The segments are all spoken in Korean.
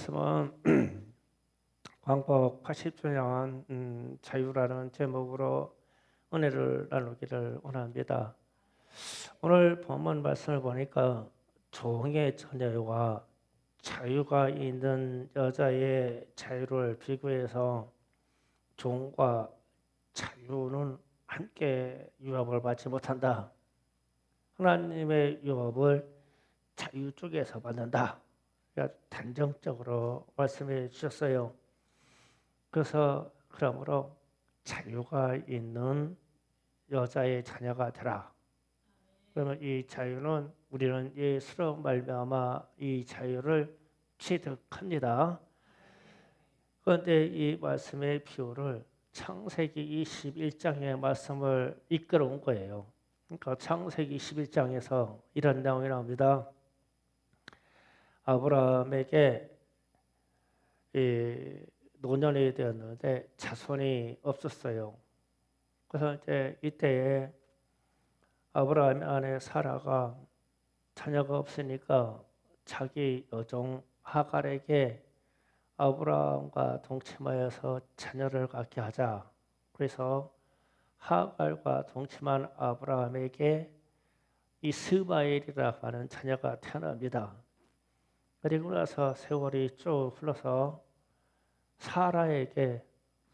말씀은 광복 80주년 자유라는 제목으로 은혜를 나누기를 원합니다. 오늘 본문 말씀을 보니까 종의 자녀와 자유가 있는 여자의 자유를 비교해서 종과 자유는 함께 유업을 받지 못한다. 하나님의 유업을 자유 쪽에서 받는다. 단정적으로 말씀해 주셨어요. 그러므로 자유가 있는 여자의 자녀가 되라. 그러면 이 자유는 우리는 예수로 말미암아 이 자유를 취득합니다. 그런데 이 말씀의 비유를 창세기 21장의 말씀을 이끌어온 거예요. 그러니까 창세기 21장에서 이런 내용이 나옵니다. 아브라함에게 노년이 되었는데 자손이 없었어요. 그래서 이제 이때에 아브라함의 아내 사라가 자녀가 없으니까 자기 여종 하갈에게 아브라함과 동침하여서 자녀를 갖게 하자. 그래서 하갈과 동침한 아브라함에게 이스마엘이라고 하는 자녀가 태어납니다. 그리고 나서 세월이 쭉 흘러서 사라에게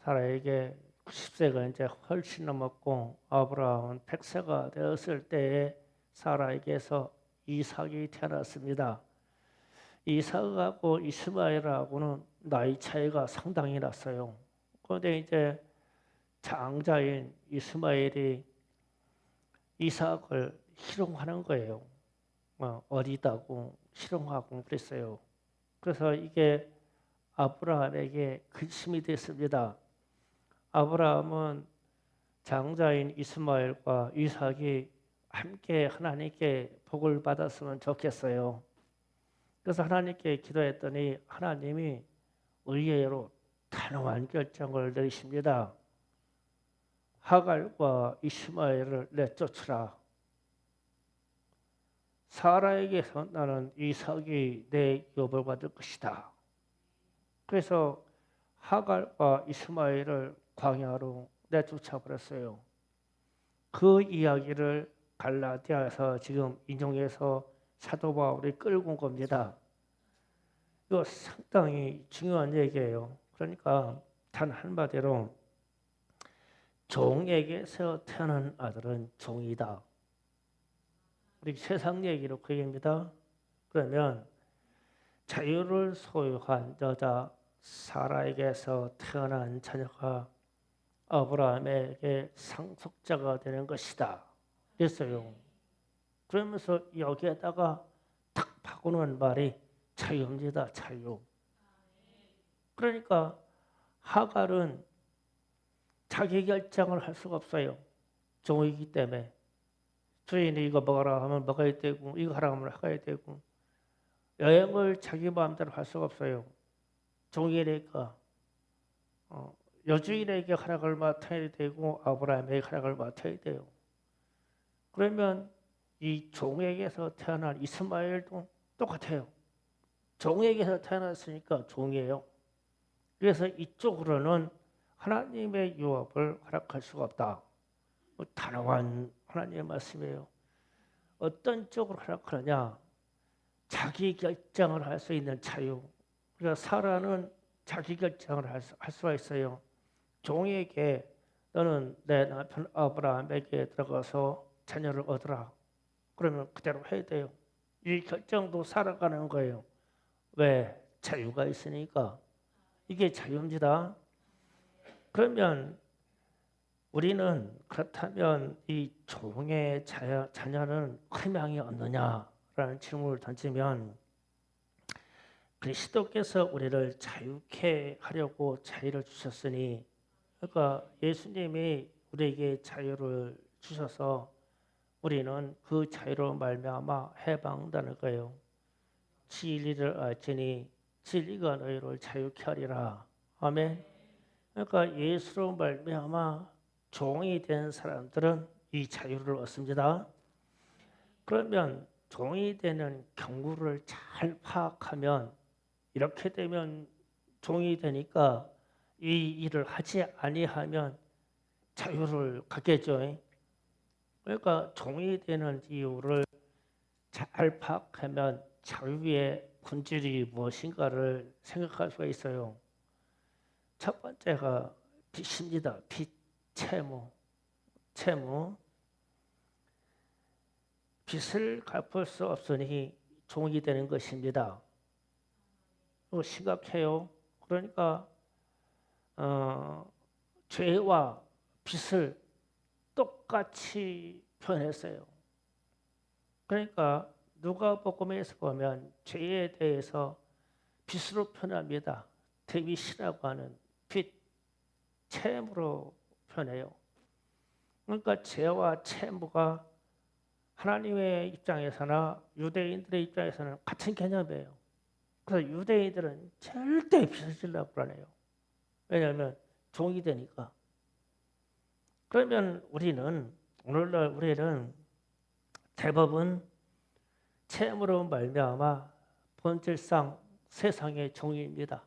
90세가 이제 훨씬 넘었고 아브라함은 100세가 되었을 때에 사라에게서 이삭이 태어났습니다. 이삭하고 이스마엘하고는 나이 차이가 상당히 났어요. 그런데 이제 장자인 이스마엘이 이삭을 희롱하는 거예요. 어리다고 희롱하고 그랬어요. 그래서 이게 아브라함에게 근심이 됐습니다. 아브라함은 장자인 이스마엘과 이삭이 함께 하나님께 복을 받았으면 좋겠어요. 그래서 하나님께 기도했더니 하나님이 의외로 단호한 결정을 내리십니다. 하갈과 이스마엘을 내쫓으라. 사라에게서 나는 이삭이 내 유업을 받을 것이다. 그래서 하갈과 이스마엘을 광야로 내쫓아 버렸어요. 그 이야기를 갈라디아에서 지금 인용해서 사도 바울이 끌고 온 겁니다. 이거 상당히 중요한 얘기예요. 그러니까 단 한마디로 종에게서 태어난 아들은 종이다. 우리 세상 얘기로 그 얘기입니다. 그러면 자유를 소유한 여자 사라에게서 태어난 자녀가 아브라함에게 상속자가 되는 것이다. 그랬어요. 그러면서 여기에다가 탁 바꾸는 말이 자유입니다. 자유. 그러니까 하갈은 자기 결정을 할 수가 없어요. 종이기 때문에. 주인이 이거 먹어라 하면 먹어야 되고 이거 하라 하면 해야 되고 여행을 자기 마음대로 할 수가 없어요. 종이니까 여주인에게 허락을 맡아야 되고 아브라함에게 허락을 맡아야 돼요. 그러면 이 종에게서 태어난 이스마엘도 똑같아요. 종에게서 태어났으니까 종이에요. 그래서 이쪽으로는 하나님의 유업을 허락할 수가 없다. 단호한 하나님의 말씀이에요. 어떤 쪽으로 허락하느냐? 자기 결정을 할 수 있는 자유. 그래서 사라는 자기 결정을 할 수가 있어요. 종에게 너는 내 남편 아브라함에게 들어가서 자녀를 얻으라. 그러면 그대로 해야 돼요. 이 결정도 살아가는 거예요. 왜? 자유가 있으니까. 이게 자유입니다. 그러면 우리는 그렇다면 이 종의 자녀는 희망이 없느냐라는 질문을 던지면 그리스도께서 우리를 자유케 하려고 자유를 주셨으니 그러니까 예수님이 우리에게 자유를 주셔서 우리는 그 자유로 말미암아 해방되는 거예요. 진리를 알지니 진리가 너희를 자유케 하리라. 아멘. 그러니까 예수로 말미암아 종이 된 사람들은 이 자유를 얻습니다. 그러면 종이 되는 경우를 잘 파악하면 이렇게 되면 종이 되니까 이 일을 하지 아니하면 자유를 갖겠죠. 그러니까 종이 되는 이유를 잘 파악하면 자유의 본질이 무엇인가를 생각할 수가 있어요. 첫 번째가 빚입니다. 빚, 채무. 빚을 갚을 수 없으니 종이 되는 것입니다. 이거 심각해요. 그러니까 죄와 빚을 똑같이 표현했어요. 그러니까 누가복음에서 보면 죄에 대해서 빚으로 표현합니다. 데빗이라고 하는 빚, 채무로 표현해요. 그러니까 죄와 채무가 하나님의 입장에서나 유대인들의 입장에서는 같은 개념이에요. 그래서 유대인들은 절대 빚을 지려고 그러네요. 왜냐하면 종이 되니까. 그러면 오늘날 우리는 대부분 채무로 말미암아 본질상 세상의 종입니다.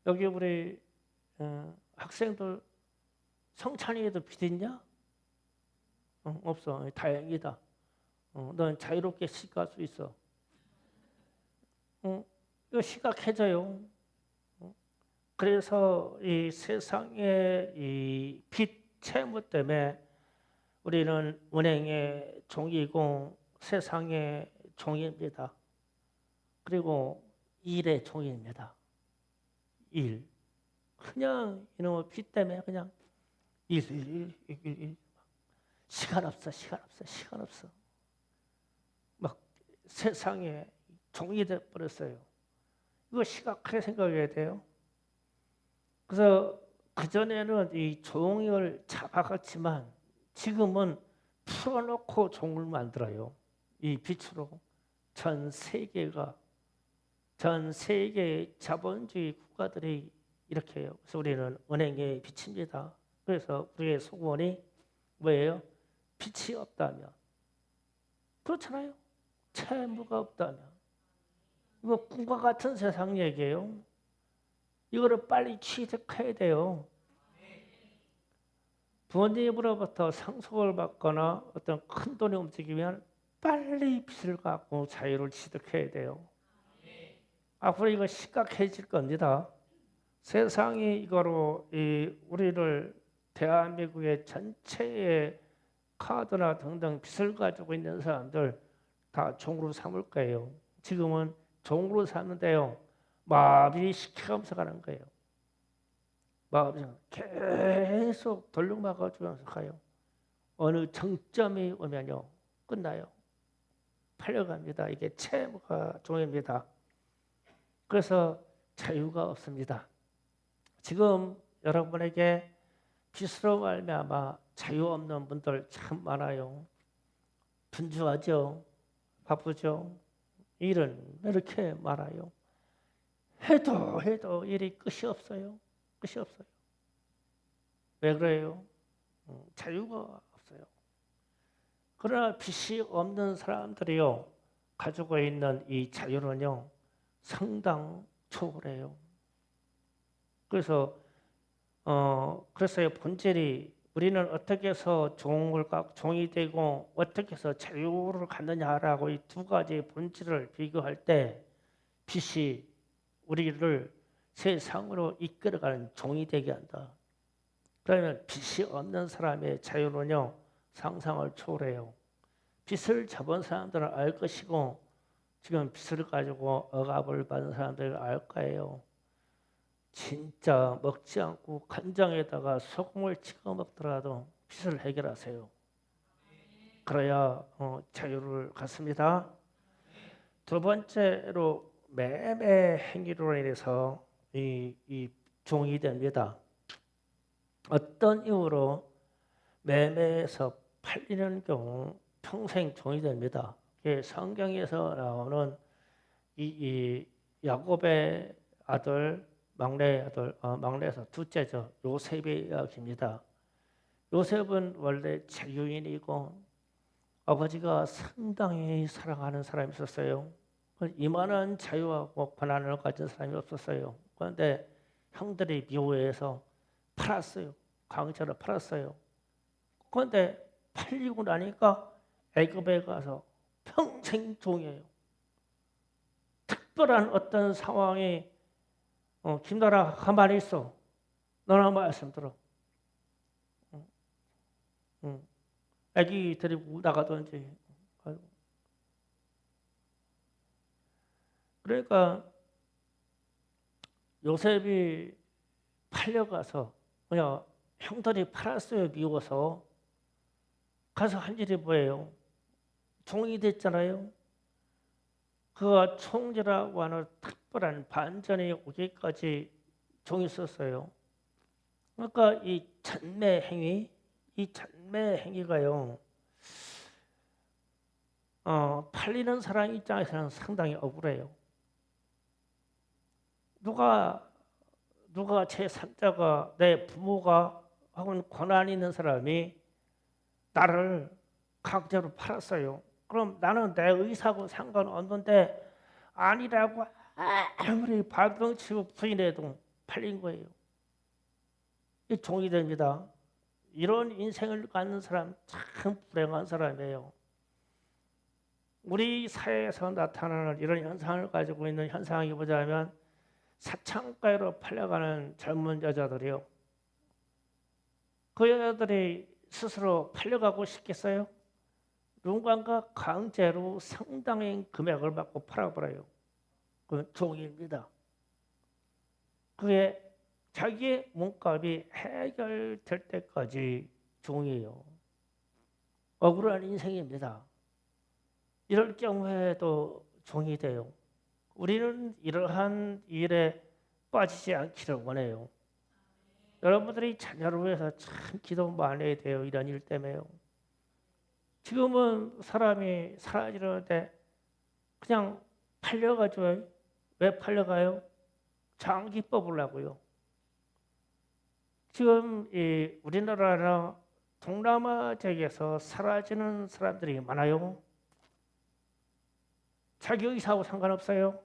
여기 우리 학생들 성찬이에도 빚 있냐? 없어. 다행이다. 넌 자유롭게 시집갈 수 있어. 이거 심각해져요. 그래서 이 세상의 이 빚 채무 때문에 우리는 은행의 종이고 세상의 종입니다. 그리고 일의 종입니다. 일. 그냥 이놈의 빚 때문에 그냥 일. 시간 없어. 막 세상에 종이 돼 버렸어요. 이거 심각하게 생각해야 돼요. 그래서 그전에는 이 종을 잡아갔지만 지금은 풀어놓고 종을 만들어요. 이 빛으로 전 세계의 자본주의 국가들이 이렇게 해요. 그래서 우리는 은행의 빛입니다. 그래서 우리의 소원이 뭐예요? 빛이 없다면. 그렇잖아요. 채무가 없다면. 이거 꿈과 같은 세상 얘기예요. 이거를 빨리 취득해야 돼요. 부모님으로부터 상속을 받거나 어떤 큰 돈이 움직이면 빨리 빚을 갚고 자유를 취득해야 돼요. 앞으로 이거 심각해질 겁니다. 세상이 이거로 우리를 대한민국의 전체의 카드나 등등 빚을 가지고 있는 사람들 다 종으로 삼을 거예요. 지금은 종으로 삼는데요. 마비 시켜가면서 가는 거예요. 마비 계속 돌려막아주면서 가요. 어느 정점이 오면요. 끝나요. 팔려갑니다. 이게 채무가 종입니다. 그래서 자유가 없습니다. 지금 여러분에게 빚으로 말미암아 자유 없는 분들 참 많아요. 분주하죠. 바쁘죠. 일은 왜 이렇게 많아요. 해도 일이 끝이 없어요. 왜 그래요? 자유가 없어요. 그러나 빚이 없는 사람들이요 가지고 있는 이 자유는요 상당 초월해요. 그래서 그래서요 본질이 우리는 어떻게 해서 종이 되고 어떻게 해서 자유를 갖느냐라고 이 두 가지 본질을 비교할 때 빚이 우리를 세상으로 이끌어가는 종이 되게 한다. 그러면 빚이 없는 사람의 자유는요 상상을 초월해요. 빚을 잡은 사람들은 알 것이고 지금 빚을 가지고 억압을 받은 사람들은 알 거예요. 진짜 먹지 않고 간장에다가 소금을 찍어 먹더라도 빚을 해결하세요. 그래야 자유를 갖습니다. 두 번째로 매매 행위로 인해서 이 종이 됩니다. 어떤 이유로 매매에서 팔리는 경우 평생 종이 됩니다. 성경에서 나오는 이 야곱의 아들 막내에서 둘째죠. 요셉의 이야기입니다. 요셉은 원래 자유인이고 아버지가 상당히 사랑하는 사람이 있었어요. 이만한 자유하고 권한을 가진 사람이 없었어요. 그런데 형들이 미워해서 팔았어요. 강제로 팔았어요. 그런데 팔리고 나니까 애굽에 가서 평생 종이에요. 특별한 어떤 상황이 김나라 가만히 있어. 너나 말씀 들어. 애기 데리고 나가든지. 그러니까 요셉이 팔려가서 그냥 형들이 팔았어요. 미워서. 가서 한 일이 뭐예요? 종이 됐잖아요. 그가 총리라고 하는 특별한 반전이 오기까지 종이 썼어요. 그러니까 이 전매 행위가요. 팔리는 사람 입장에서는 상당히 억울해요. 누가 제3자가 내 부모가 혹은 권한 있는 사람이 나를 강제로 팔았어요. 그럼 나는 내 의사하고 상관없는데 아니라고 아무리 발병치고 부인해도 팔린 거예요. 이 종이 됩니다. 이런 인생을 갖는 사람 참 불행한 사람이에요. 우리 사회에서 나타나는 이런 현상을 가지고 있는 현상이 보자면 사창가로 팔려가는 젊은 여자들이요. 그 여자들이 스스로 팔려가고 싶겠어요? 누군가 강제로 상당한 금액을 받고 팔아버려요. 그건 종입니다. 그게 자기의 몸값이 해결될 때까지 종이에요. 억울한 인생입니다. 이럴 경우에도 종이 돼요. 우리는 이러한 일에 빠지지 않기를 원해요. 여러분들이 자녀를 위해서 참 기도 많이 해야 돼요. 이런 일 때문에요. 지금은 사람이 사라지는데 그냥 팔려가죠. 왜 팔려가요? 장기 뽑으려고요. 지금 이 우리나라나 동남아 지역에서 사라지는 사람들이 많아요. 자기 의사하고 상관없어요.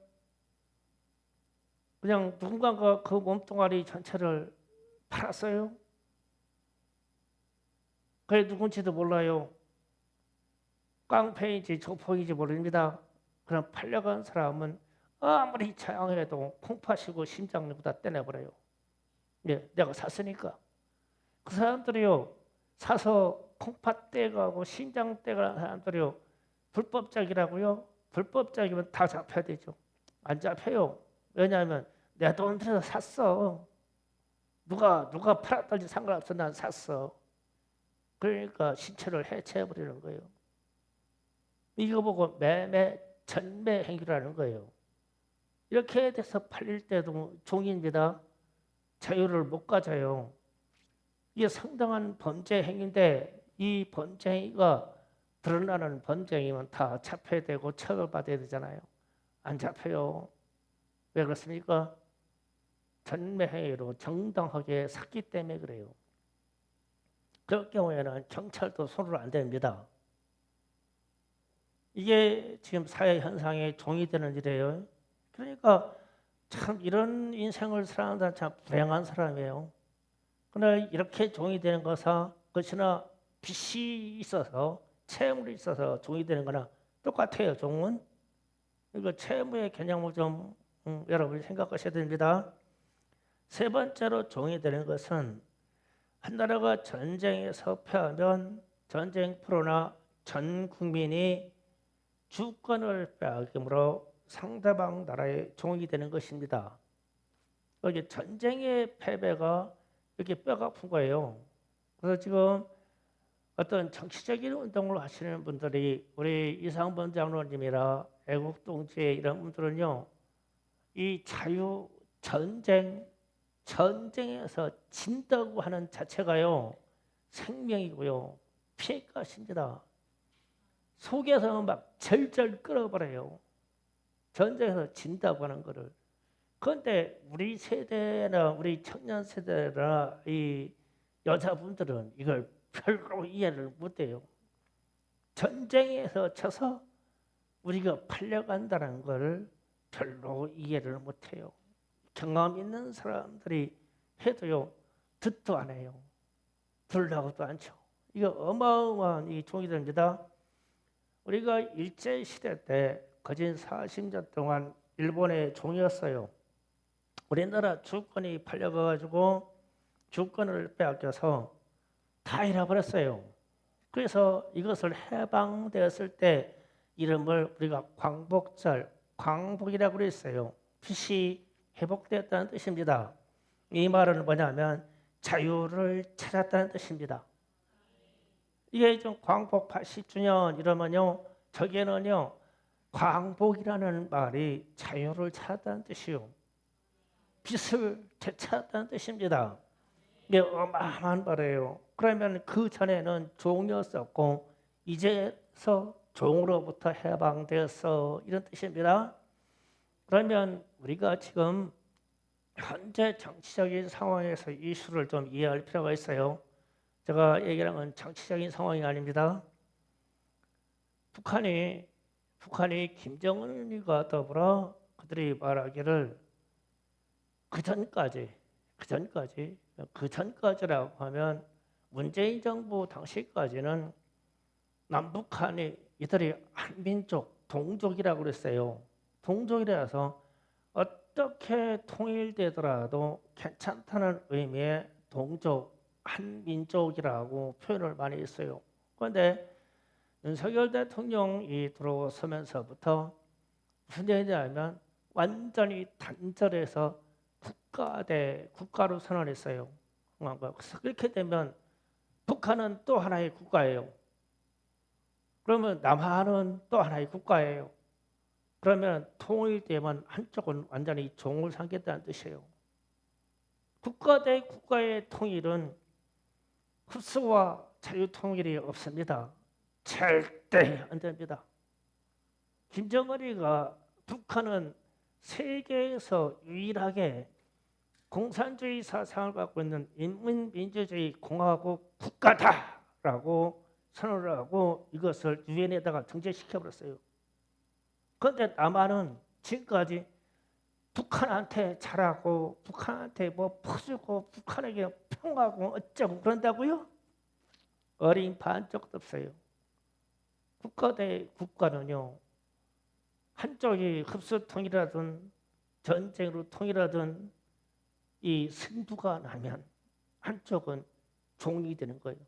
그냥 누군가가 그 몸뚱아리 전체를 팔았어요. 그게 누군지도 몰라요. 깡패인지 조폭인지 모릅니다. 그럼 팔려간 사람은 아무리 차양해도 콩팥이고 심장보다 떼내버려요. 네, 내가 샀으니까. 그 사람들이요. 사서 콩팥 떼가고 심장 떼가는 사람들이요. 불법적이라고요. 불법적이면 다 잡혀야 되죠. 안 잡혀요. 왜냐하면 내 돈 들여서 샀어. 누가 팔았든지 상관없어. 난 샀어. 그러니까 신체를 해체해버리는 거예요. 이거 보고 매매, 전매 행위라는 거예요. 이렇게 돼서 팔릴 때도 종입니다. 자유를 못 가져요. 이게 상당한 범죄 행위인데 이 범죄 행위가 드러나는 범죄이면 다 잡혀야 되고 처벌받아야 되잖아요. 안 잡혀요. 왜 그렇습니까? 전매 행위로 정당하게 샀기 때문에 그래요. 그럴 경우에는 경찰도 손을 안 댑니다. 이게 지금 사회 현상의 종이 되는 일이에요. 그러니까 참 이런 인생을 살아가는 사람 참 불행한 사람이에요. 그러나 이렇게 종이 되는 것이나 빚이 있어서 채무이 있어서 종이 되는 거나 똑같아요. 종은. 이거 채무의 개념을 좀 여러분이 생각하셔야 됩니다. 세 번째로 종이 되는 것은 한 나라가 전쟁에서 패하면 전쟁 프로나 전 국민이 주권을 빼앗김으로 상대방 나라의 종이 되는 것입니다. 여기 전쟁의 패배가 이렇게 뼈가 아픈 거예요. 그래서 지금 어떤 정치적인 운동을 하시는 분들이 우리 이상범 장로님이라 애국동지회 이런 분들은요, 이 자유 전쟁에서 진다고 하는 자체가요 생명이고요 피해가십니다. 속에서 막 절절 끓어버려요. 전쟁에서 진다고 하는 거를. 그런데 우리 세대나 우리 청년 세대나 이 여자분들은 이걸 별로 이해를 못해요. 전쟁에서 져서 우리가 팔려간다는 걸 별로 이해를 못해요. 경험 있는 사람들이 해도요, 듣도 안 해요. 들으려고도 않죠. 이거 어마어마한 이 종이들입니다. 우리가 일제시대 때 거진 40년 동안 일본의 종이었어요. 우리나라 주권이 팔려가지고 주권을 빼앗겨서 다 잃어버렸어요. 그래서 이것을 해방되었을 때 이름을 우리가 광복절, 광복이라고 그랬어요. 빚이 회복되었다는 뜻입니다. 이 말은 뭐냐면 자유를 찾았다는 뜻입니다. 이게 좀 광복 80주년 이러면요, 저기에는요, 광복이라는 말이 자유를 찾았다는 뜻이요. 빚을 되찾았다는 뜻입니다. 이게 어마어마한 말이에요. 그러면 그 전에는 종이었었고 이제서 종으로부터 해방되었어, 이런 뜻입니다. 그러면 우리가 지금 현재 정치적인 상황에서 이슈를 좀 이해할 필요가 있어요. 제가 얘기하는 건 정치적인 상황이 아닙니다. 북한이 김정은과 더불어 그들이 말하기를 그 전까지라고 하면 문재인 정부 당시까지는 남북한이 이들이 한민족, 동족이라고 그랬어요. 동족이라서 어떻게 통일되더라도 괜찮다는 의미의 동족, 한민족이라고 표현을 많이 했어요. 그런데 윤석열 대통령이 들어서면서부터 무슨 얘기냐면 완전히 단절해서 국가 대 국가로 선언했어요. 그래서 그렇게 되면 북한은 또 하나의 국가예요. 그러면 남한은 또 하나의 국가예요. 그러면 통일되면 한쪽은 완전히 종을 삼겠다는 뜻이에요. 국가 대 국가의 통일은 흡수와 자유 통일이 없습니다. 절대 안 됩니다. 김정은이가 북한은 세계에서 유일하게 공산주의 사상을 갖고 있는 인민민주주의 공화국 국가다라고 선언을 하고 이것을 유엔에다가 등재시켜버렸어요. 그런데 남한은 지금까지 북한한테 잘하고 북한한테 뭐 퍼주고 북한에게 평하고 어쩌고 그런다고요? 어린 반쪽도 없어요. 국가 대 국가는요, 한쪽이 흡수 통일하든 전쟁으로 통일하든 이 승부가 나면 한쪽은 종이 되는 거예요.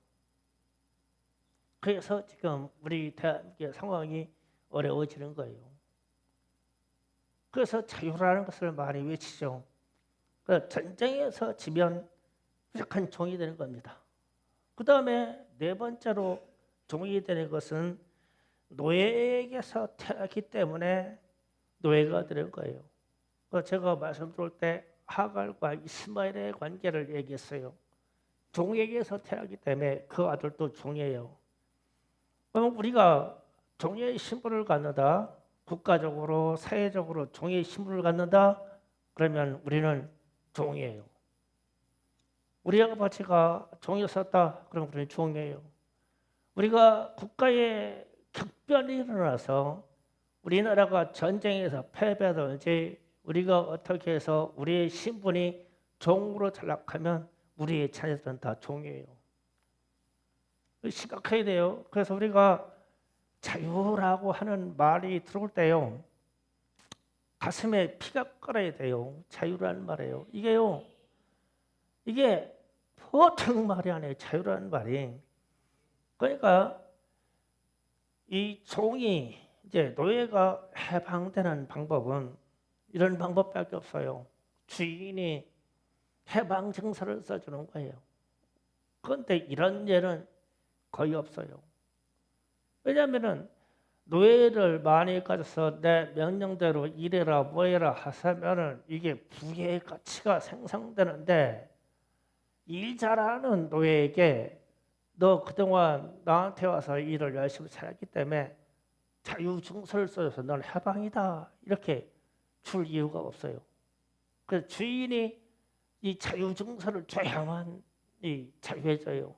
그래서 지금 우리 대한민국의 상황이 어려워지는 거예요. 그래서 자유라는 것을 많이 외치죠. 그 전쟁에서 지면 무조건 종이 되는 겁니다. 그 다음에 네 번째로 종이 되는 것은 노예에게서 태어났기 때문에 노예가 되는 거예요. 제가 말씀드릴 때 하갈과 이스마엘의 관계를 얘기했어요. 종에게서 태어났기 때문에 그 아들도 종이에요. 그럼 우리가 종의 신분을 갖는다, 국가적으로 사회적으로 종의 신분을 갖는다, 그러면 우리는 종이에요. 우리 아버지가 종이었었다, 그럼 우리는 종이에요. 우리가 국가에 격변이 일어나서 우리나라가 전쟁에서 패배하든지 우리가 어떻게 해서 우리의 신분이 종으로 전락하면 우리의 자녀들은 다 종이에요. 심각해야 돼요. 그래서 우리가 자유라고 하는 말이 들어올 때요, 가슴에 피가 끓어야 돼요. 자유라는 말이에요. 이게 보통 말이 아니에요. 자유라는 말이. 그러니까 이 종이 이제 노예가 해방되는 방법은 이런 방법밖에 없어요. 주인이 해방 증서를 써주는 거예요. 그런데 이런 예는 거의 없어요. 왜냐하면 노예를 많이 가져서 내 명령대로 일해라 뭐해라 하면은 이게 부의 가치가 생성되는데, 일 잘하는 노예에게 너 그동안 나한테 와서 일을 열심히 잘했기 때문에 자유증서를 써줘서 넌 해방이다 이렇게 줄 이유가 없어요. 그래서 주인이 이 자유증서를 줘야만 이 자유해져요.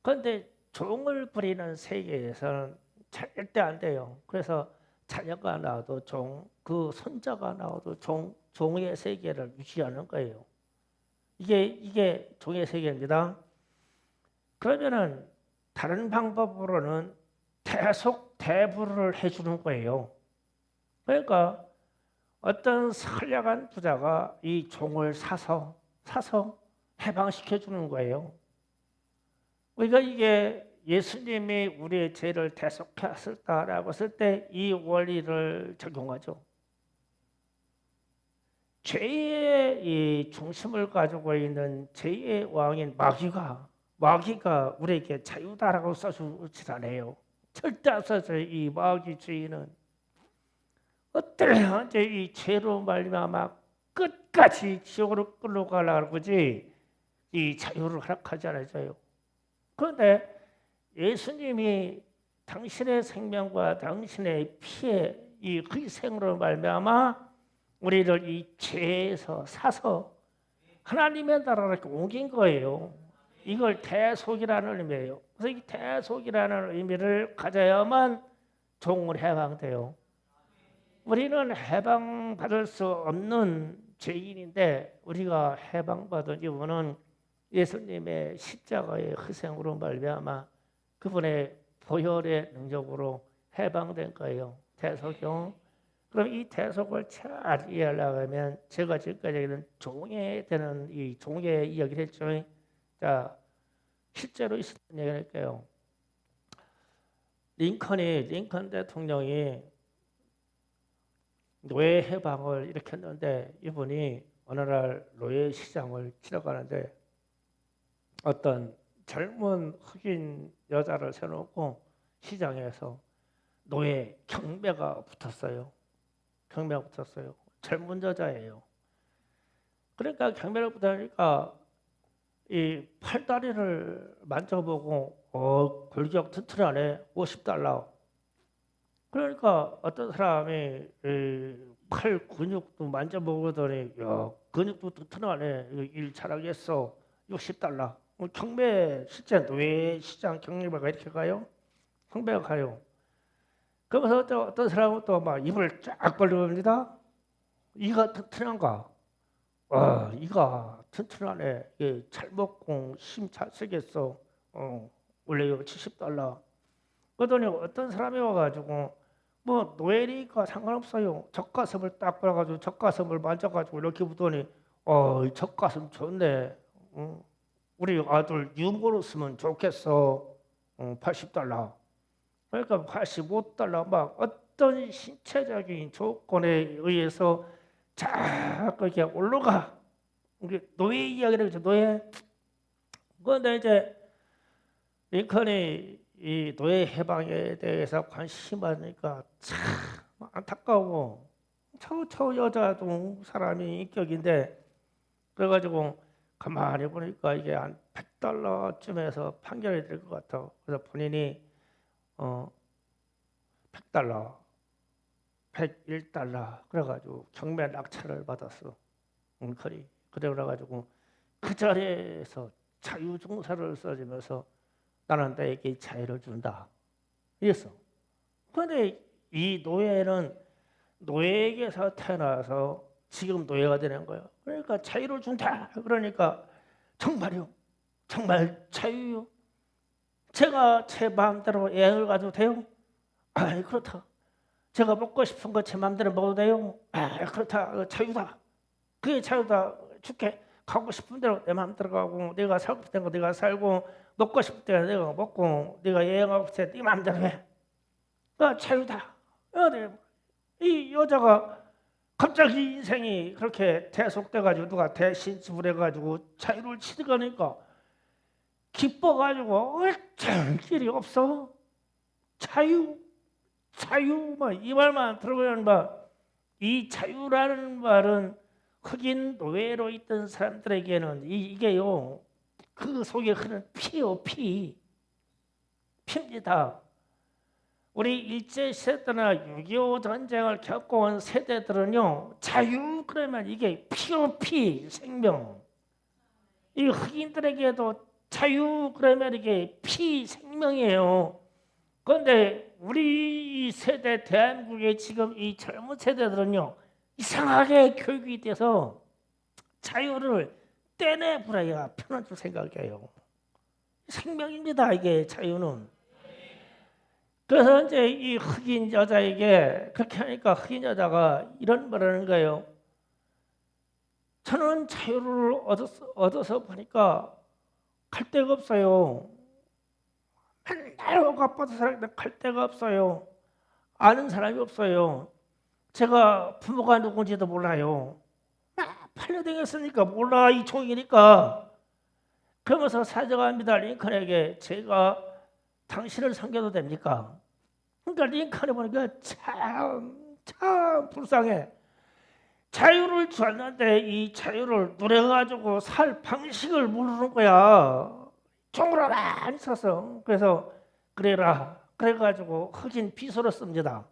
그런데 종을 부리는 세계에서는 절대 안 돼요. 그래서 자녀가 나와도 종, 그 손자가 나와도 종의 세계를 유지하는 거예요. 이게 종의 세계입니다. 그러면은 다른 방법으로는 대속 대부를 해주는 거예요. 그러니까 어떤 선량한 부자가 이 종을 사서 해방시켜 주는 거예요. 그러니까 이게 예수님이 우리의 죄를 대속하셨다라고 했을 때 이 원리를 적용하죠. 죄의 이 중심을 가지고 있는 죄의 왕인 마귀가 우리에게 자유다라고 써주질 않아요. 절대 안 써져요. 이 마귀 주인은 어떠한지 이 죄로 말미암아 끝까지 지옥으로 끌고 가려고 그러지 이 자유를 허락하지 않아요. 그런데 예수님이 당신의 생명과 당신의 피의 이 희생으로 말미암아 우리를 이 죄에서 사서 하나님의 나라로 옮긴 거예요. 이걸 대속이라는 의미예요. 그래서 이 대속이라는 의미를 가져야만 종을 해방돼요. 우리는 해방받을 수 없는 죄인인데 우리가 해방받은 이유는 예수님의 십자가의 희생으로 말미암아 그분의 보혈의 능력으로 해방된 거예요. 대속이요. 그럼 이 대속을 잘 이해하려고 하면 제가 지금까지 얘기한 종에 되는 이 종의 이야기를 했죠. 자, 실제로 있었던 얘기를 할게요. 링컨 대통령이 노예 해방을 일으켰는데 이분이 어느 날 노예 시장을 지나가는데 어떤 젊은 흑인 여자를 세워놓고 시장에서 노예 경매가 붙었어요. 젊은 여자예요. 그러니까 경매를 붙으니까 이 팔다리를 만져보고 골격 튼튼하네 50달러. 그러니까 어떤 사람이 팔 근육도 만져보더니 야 근육도 튼튼하네 일 잘하겠어 60달러. 경매 실제 노예 시장 경매가 이렇게 가요? 경매가 가요. 그러면서 어떤 사람은 또 막 입을 쫙 벌립니다. 이가 튼튼한가? 이가 튼튼하네. 잘 먹고 힘 잘 쓰겠어. 원래 이거 70달러. 그러더니 어떤 사람이 와가지고 뭐 노예니까 상관없어요. 젖가슴을 딱 봐가지고 젖가슴을 만져가지고 이렇게 보더니 이 젖가슴 좋네. 우리 아들 유모로 쓰면 좋겠어. 80달러. 그러니까 85달러 막 어떤 신체적인 조건에 의해서 자꾸 이렇게 올라가. 우리 노예 이야기를 했죠. 노예. 그런데 이제 링컨이 이 노예 해방에 대해서 관심이 많으니까 참 안타까워. 저 여자도 사람이 인격인데 그래가지고 가만히 보니까 이게 한 100달러쯤에서 판결이 될 것 같아. 그래서 본인이 100달러, 101달러 그래가지고 경매 낙찰을 받았어. 링컨이. 그래가지고 그 자리에서 자유종사를 써주면서 나는 너에게 자유를 준다. 이랬어. 그런데 이 노예는 노예에게서 태어나서 지금 노예가 되는 거예요. 그러니까 자유를 준다. 그러니까 정말요. 정말 자유요. 제가 제 마음대로 여행을 가도 돼요? 그렇다. 제가 먹고 싶은 거 제 마음대로 먹어도 돼요? 그렇다. 자유다. 그게 자유다. 줄게. 가고 싶은 대로 내 마음대로 가고 내가 살고 싶은 거 내가 살고 먹고 싶을 때 내가 먹고 네가 여행하고 싶을 때 네 마음대로 해. 그러니까 자유다. 이 여자가 갑자기 인생이 그렇게 대속돼가지고 누가 대신 지불해가지고 자유를 취득하니까 기뻐가지고 어쩔 길이 없어. 자유 이 말만 들어보면 이 자유라는 말은 흑인 노예로 있던 사람들에게는 이게요 그 속에 흐르는 피입니다. 우리 일제시대 때나 6.25 전쟁을 겪어온 세대들은요 자유 그러면 이게 피 생명. 이 흑인들에게도 자유 그러면 이게 피 생명이에요. 그런데 우리 세대 대한민국의 지금 이 젊은 세대들은요 이상하게 교육이 돼서 자유를 떼내버려야 편한 줄 생각해요. 생명입니다. 이게 자유는. 그래서 이제 이 흑인 여자에게 그렇게 하니까 흑인 여자가 이런 말을 하는 거예요. 저는 자유를 얻어서 보니까 갈 데가 없어요. 맨날 억압받아 살았는데 갈 데가 없어요. 아는 사람이 없어요. 제가 부모가 누군지도 몰라요. 팔려다녔으니까 몰라 이 종이니까. 그러면서 사정합니다. 링컨에게 제가 당신을 섬겨도 됩니까? 그러니까 링컨에 보니까 참 불쌍해. 자유를 줬는데 이 자유를 누려가지고 살 방식을 모르는 거야. 종으로 많이 썼어. 그래서 그래라. 그래가지고 흑인 비서로 씁니다.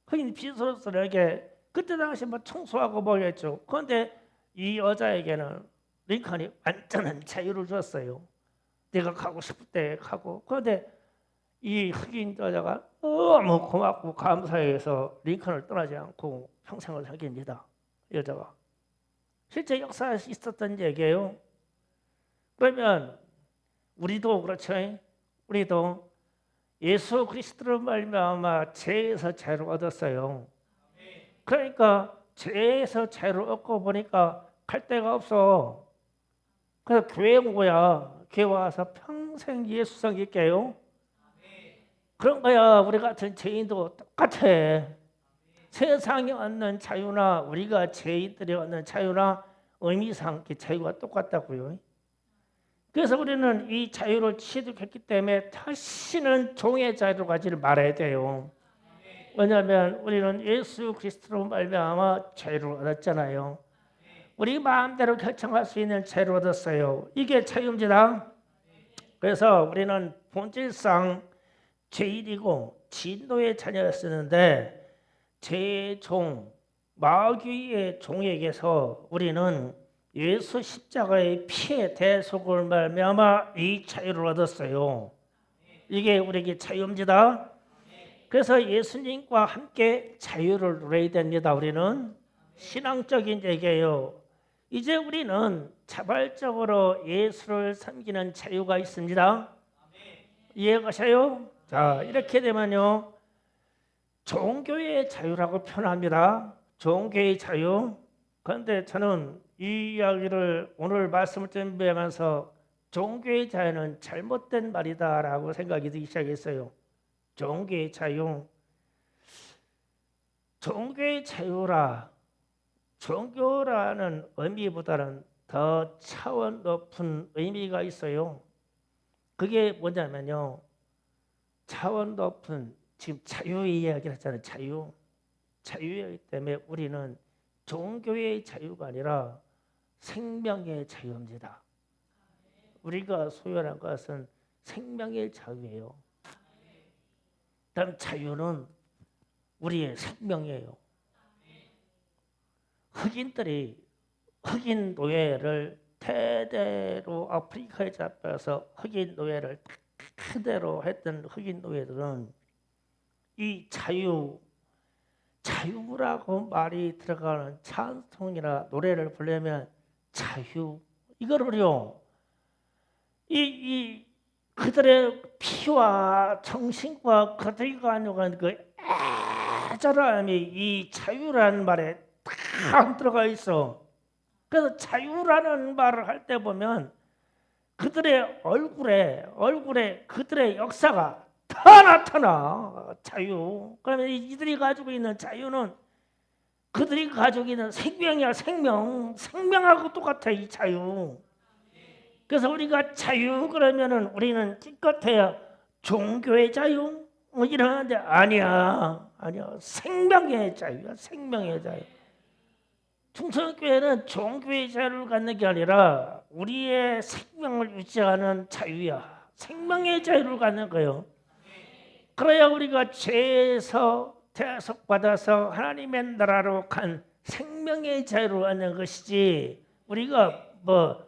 흑인 비서로서에게 그때 당시 뭐 청소하고 뭐겠죠. 그런데 이 여자에게는 링컨이 완전한 자유를 줬어요. 내가 가고 싶을 때 가고. 그런데 이 흑인 여자가 너무 고맙고 감사해서 링컨을 떠나지 않고 평생을 사깁니다. 여자가. 실제 역사에 있었던 얘기예요. 그러면 우리도 그렇죠. 우리도 예수 그리스도로 말미암아 죄에서 자유를 얻었어요. 그러니까 죄에서 자유를 얻고 보니까 갈 데가 없어. 그래서 교회 온 거야. 교회 와서 평생 예수 섬길게요. 그런 거야. 우리 같은 죄인도 똑같아. 세상이 얻는 자유나 우리가 죄인들이 얻는 자유나 의미상 자유가 똑같다고요. 그래서 우리는 이 자유를 취득했기 때문에 다시는 종의 자유를 가지를 말아야 돼요. 왜냐하면 우리는 예수 그리스도로 말미암아 자유를 얻었잖아요. 우리 마음대로 결정할 수 있는 자유를 얻었어요. 이게 자유입니다. 그래서 우리는 본질상 죄인이고 진노의 자녀였었는데 죄의 종, 마귀의 종에게서 우리는 예수 십자가의 피의 대속을 말미암아 이 자유를 얻었어요. 이게 우리에게 자유입니다. 그래서 예수님과 함께 자유를 누려야 됩니다. 우리는 신앙적인 얘기예요. 이제 우리는 자발적으로 예수를 섬기는 자유가 있습니다. 이해가셔요? 자, 이렇게 되면요 종교의 자유라고 표현합니다. 종교의 자유. 그런데 저는 이 이야기를 오늘 말씀을 준비하면서 종교의 자유는 잘못된 말이다라고 생각이 들기 시작했어요. 종교의 자유. 종교의 자유라. 종교라는 의미보다는 더 차원 높은 의미가 있어요. 그게 뭐냐면요. 차원 높은 지금 자유의 이야기를 했잖아요. 자유. 자유이기 때문에 우리는 종교의 자유가 아니라 생명의 자유입니다. 우리가 소유하는 것은 생명의 자유예요. 다음 자유는 우리의 생명이에요. 흑인들이 흑인 노예를 대대로 아프리카에 잡혀서 흑인 노예를 그대로 했던 흑인 노예들은 이 자유라고 말이 들어가는 찬송이나 노래를 부르면 자유 이거를요 이 그들의 피와 정신과 그들이 가져간 그 애절함이 이 자유라는 말에 다 들어가 있어. 그래서 자유라는 말을 할 때 보면 그들의 얼굴에 그들의 역사가 다 나타나. 자유. 그러면 이들이 가지고 있는 자유는 그들이 가지고 있는 생명이야. 생명하고 똑같아 이 자유. 그래서 우리가 자유 그러면은 우리는 기껏해야 종교의 자유 뭐 이러는데 아니야. 생명의 자유야. 생명의 자유. 충성교회는 종교의 자유를 갖는 게 아니라 우리의 생명을 유지하는 자유야. 생명의 자유를 갖는 거예요. 그래야 우리가 죄에서 대속받아서 하나님의 나라로 간 생명의 자유를 갖는 것이지 우리가 뭐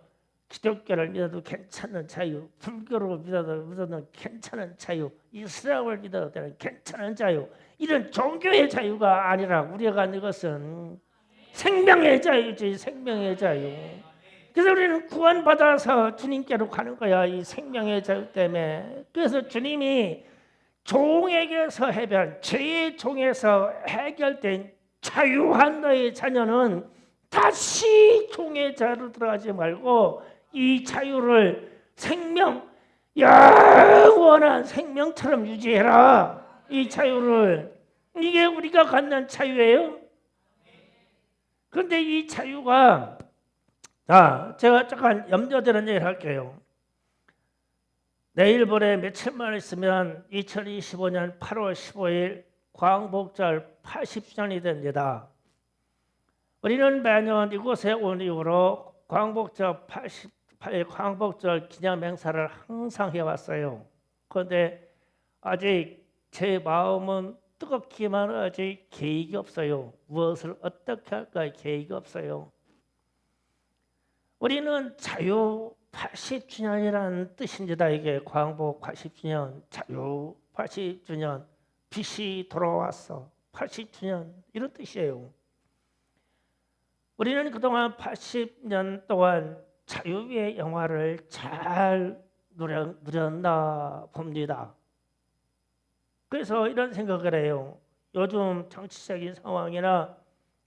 기독교를 믿어도 괜찮은 자유, 불교를 믿어도 괜찮은 자유, 이슬람을 믿어도 되는 괜찮은 자유, 이런 종교의 자유가 아니라 우리가 갖는 것은 생명의 자유지, 생명의 자유. 그래서 우리는 구원받아서 주님께로 가는 거야, 이 생명의 자유 때문에. 그래서 주님이 종에게서 해변, 죄의 종에서 해결된 자유한 너의 자녀는 다시 종의 자유로 들어가지 말고 이 자유를 생명, 영원한 생명처럼 유지해라. 이 자유를. 이게 우리가 갖는 자유예요. 그런데 이 자유가, 제가 잠깐 염려되는 얘기를 할게요. 내일 모레 며칠만 있으면 2025년 8월 15일 광복절 80주년이 됩니다. 우리는 매년 이곳에 온 이후로 광복절 기념 행사를 항상 해왔어요. 그런데 아직 제 마음은 뜨겁기만 하지 계획이 없어요. 무엇을 어떻게 할까 계획이 없어요. 우리는 자유 80주년이라는 뜻입니다. 이게 광복 80주년, 자유 80주년, 빛이 돌아왔어 80주년, 이런 뜻이에요. 우리는 그동안 80년 동안 자유의 영화를 잘 누렸나 봅니다. 그래서 이런 생각을 해요. 요즘 정치적인 상황이나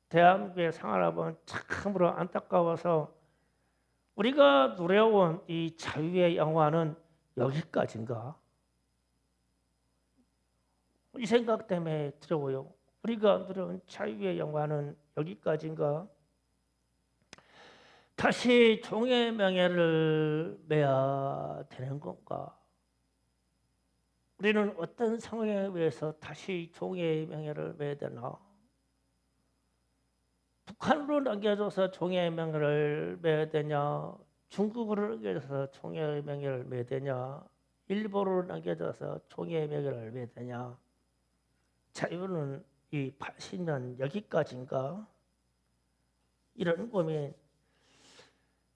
대한민국의 상황을 보면 참으로 안타까워서 우리가 누려온 이 자유의 영화는 여기까지인가? 이 생각 때문에 들어오요. 우리가 누려온 자유의 영화는 여기까지인가? 다시 종의 명예를 매야 되는 건가? 우리는 어떤 상황에 의해서 다시 종의 명예를 매야 되나? 북한으로 넘겨줘서 종의 명예를 매야 되냐? 중국으로 넘겨줘서 종의 명예를 매야 되냐? 일본으로 넘겨줘서 종의 명예를 매야 되냐? 자유는 이 80년 여기까지인가? 이런 고민.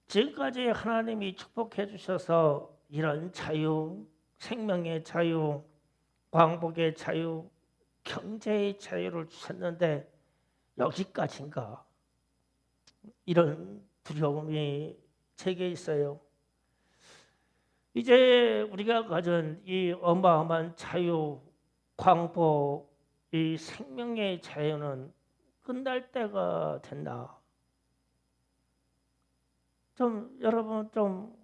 지금까지 하나님이 축복해 주셔서 이런 자유, 생명의 자유, 광복의 자유, 경제의 자유를 주셨는데 여기까지인가? 이런 두려움이 제게 있어요. 이제 우리가 가진 이 어마어마한 자유, 광복, 이 생명의 자유는 끝날 때가 됐나? 여러분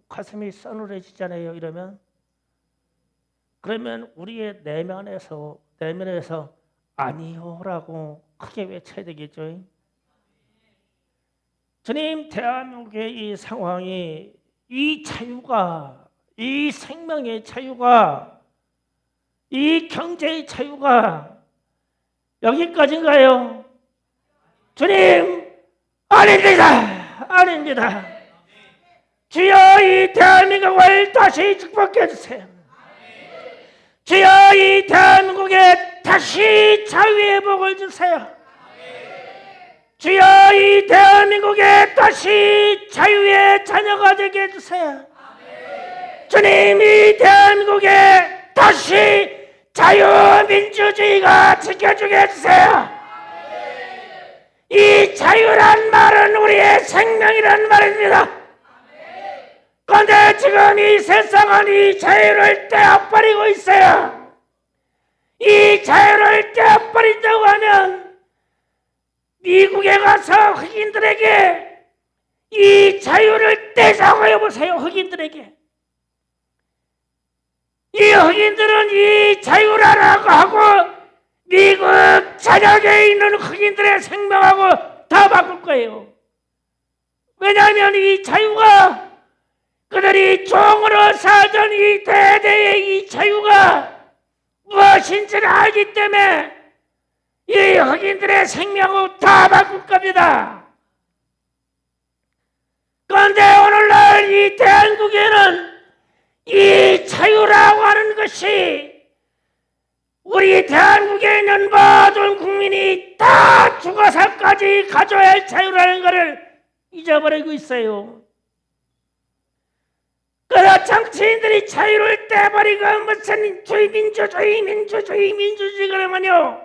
가슴이 서늘해지잖아요. 이러면 그러면 우리의 내면에서 아니요라고 크게 외쳐야 되겠죠. 주님, 대한민국의 이 상황이, 이 자유가, 이 생명의 자유가, 이 경제의 자유가 여기까지인가요? 주님, 아닙니다. 주여, 이 대한민국을 다시 축복해 주세요. 주여, 이 대한민국에 다시 자유의 복을 주세요. 주여, 이 대한민국에 다시 자유의 자녀가 되게 해주세요. 주님, 이 대한민국에 다시 자유민주주의가 지켜주게 해주세요. 이 자유란 말은 우리의 생명이란 말입니다. 그런데 지금 이 세상은 이 자유를 떼어버리고 있어요. 이 자유를 떼어버린다고 하면 미국에 가서 흑인들에게 이 자유를 떼자고 해보세요. 흑인들에게. 이 흑인들은 이 자유라고 하고 미국 전역에 있는 흑인들의 생명하고 다 바꿀 거예요. 왜냐하면 이 자유가, 그들이 종으로 살던 이 대대의 이 자유가 무엇인지를 알기 때문에 이 흑인들의 생명을 다 바꿀 겁니다. 그런데 오늘날 이 대한민국에는 이 자유라고 하는 것이 우리 대한민국에 있는 모든 국민이 다 죽어서까지 가져야 할 자유라는 것을 잊어버리고 있어요. 그러나 정치인들이 자유를 떼버리고 무슨 민주주의 그러면요,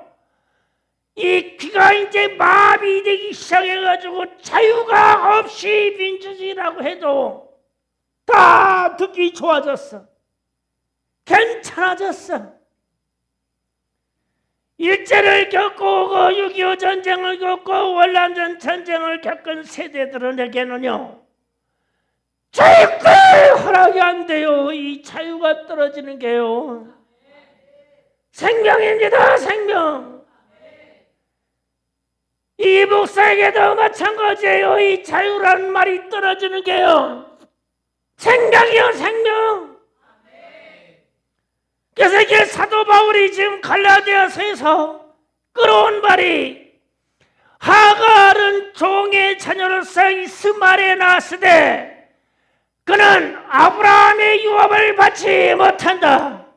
이 귀가 이제 마비되기 시작해가지고 자유가 없이 민주주의라고 해도 다 듣기 좋아졌어. 괜찮아졌어. 일제를 겪고 6.25 전쟁을 겪고 월남전 전쟁을 겪은 세대들에게는요, 절대 허락이 안 돼요. 이 자유가 떨어지는 게요. 생명입니다. 생명. 이 목사에게도 마찬가지예요. 이 자유라는 말이 떨어지는 게요. 생명이요, 생명. 그래서 이게 사도 바울이 지금 갈라디아서에서 끌어온 말이, 하갈은 종의 자녀로서 이스마엘에 낳았으되 그는 아브라함의 유업을 받지 못한다.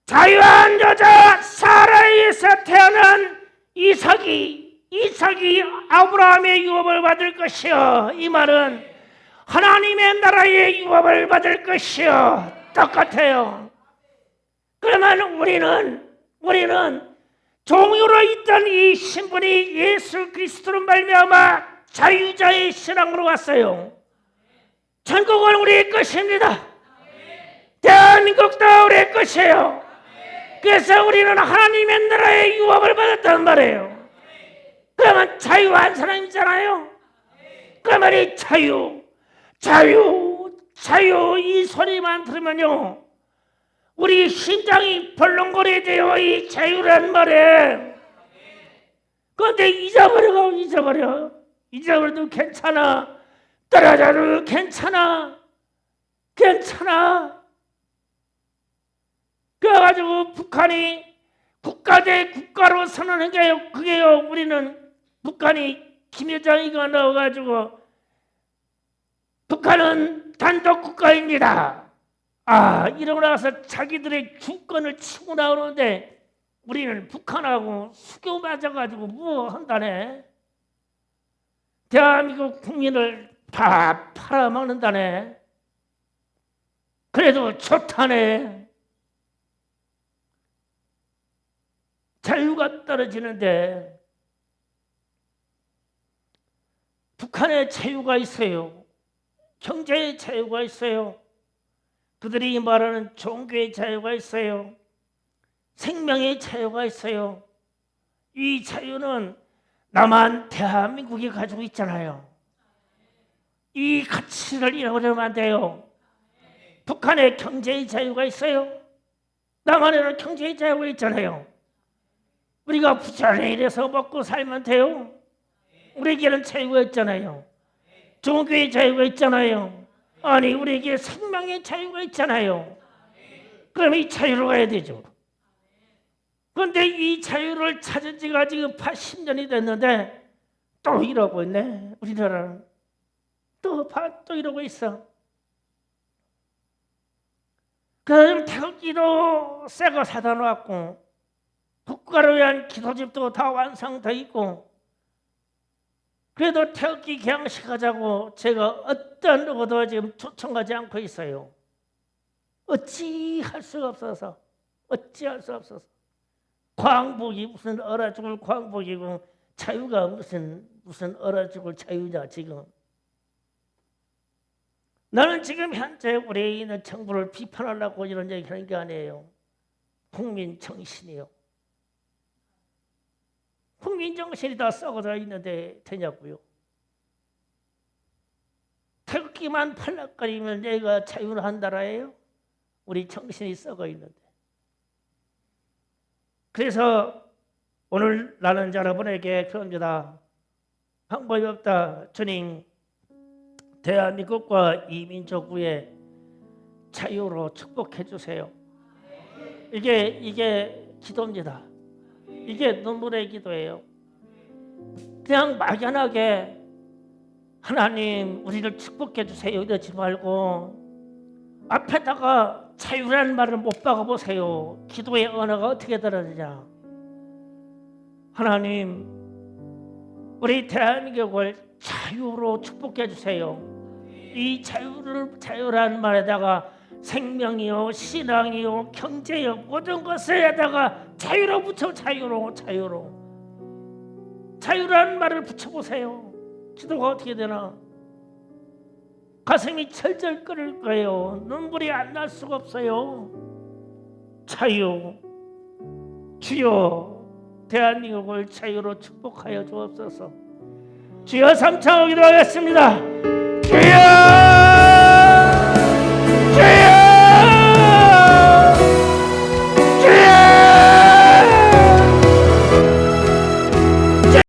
자유한 여자 사라에서 태어난 이삭이 아브라함의 유업을 받을 것이요, 이 말은 하나님의 나라의 유업을 받을 것이요, 똑같아요. 그러면 우리는 종으로 있던 이 신분이 예수 그리스도로 말미암아 자유자의 신앙으로 왔어요. 천국은 우리의 것입니다. 대한민국도 우리의 것이에요. 그래서 우리는 하나님의 나라의 유업을 받았단 말이에요. 그러면 자유한 사람이잖아요. 그러면 이 자유 이 소리만 들으면요, 우리 심장이 벌렁거리게 돼요. 이 자유란 말에. 그런데 잊어버려도 괜찮아. 떨어져도 괜찮아. 그래가지고 북한이 국가 대 국가로 선언한 게요. 그게요, 우리는 북한이 김여정이가 넣어가지고 북한은 단독 국가입니다. 이러고 나서 자기들의 주권을 치고 나오는데 우리는 북한하고 수교 맞아가지고 뭐 한다네. 대한민국 국민을 다 팔아먹는다네. 그래도 좋다네. 자유가 떨어지는데 북한에 자유가 있어요. 경제의 자유가 있어요. 그들이 말하는 종교의 자유가 있어요. 생명의 자유가 있어요. 이 자유는 나만 대한민국이 가지고 있잖아요. 이 가치를 잃어버리면 안 돼요. 북한에 경제의 자유가 있어요. 남한에는 경제의 자유가 있잖아요. 우리가 부자리 일해서 먹고 살면 돼요. 우리에게는 자유가 있잖아요. 종교의 자유가 있잖아요. 아니, 우리에게 생명의 자유가 있잖아요. 그럼 이 자유로 가야 되죠. 그런데 이 자유를 찾은 지가 지금 80년이 됐는데 또 이러고 있네. 우리나라는 또 이러고 있어. 그럼 태극기도 새거 사다 놓았고 국가를 위한 기도집도 다 완성돼 있고, 그래도 태극기 개항식 하자고 제가 어떤 누구도 지금 초청하지 않고 있어요. 어찌할 수가 없어서. 광복이 무슨 얼어 죽을 광복이고 자유가 무슨 얼어 죽을 자유냐 지금. 나는 지금 현재 우리에 있는 정부를 비판하려고 이런 얘기 하는 게 아니에요. 국민 정신이요. 국민 정신이 다 썩어져 있는데 되냐고요. 태극기만 팔락거리면 얘가 자유를 한 나라예요? 우리 정신이 썩어 있는데. 그래서 오늘 나는 여러분에게 그럽니다. 방법이 없다. 주님, 대한민국과 이 민족의 자유로 축복해 주세요. 이게 기도입니다. 이게 눈물의 기도예요. 그냥 막연하게 하나님 우리를 축복해 주세요 이러지 말고 앞에다가 자유라는 말을 못 박아보세요. 기도의 언어가 어떻게 들어지냐. 하나님 우리 대한민국을 자유로 축복해 주세요. 이 자유라는 말에다가 생명이요, 신앙이요, 경제요, 모든 것에다가 자유로 붙여. 자유라는 말을 붙여보세요. 기도가 어떻게 되나? 가슴이 철철 끓을 거예요. 눈물이 안 날 수가 없어요. 자유. 주여, 대한민국을 자유로 축복하여 주옵소서. 주여, 삼창하고 기도하겠습니다. 주여!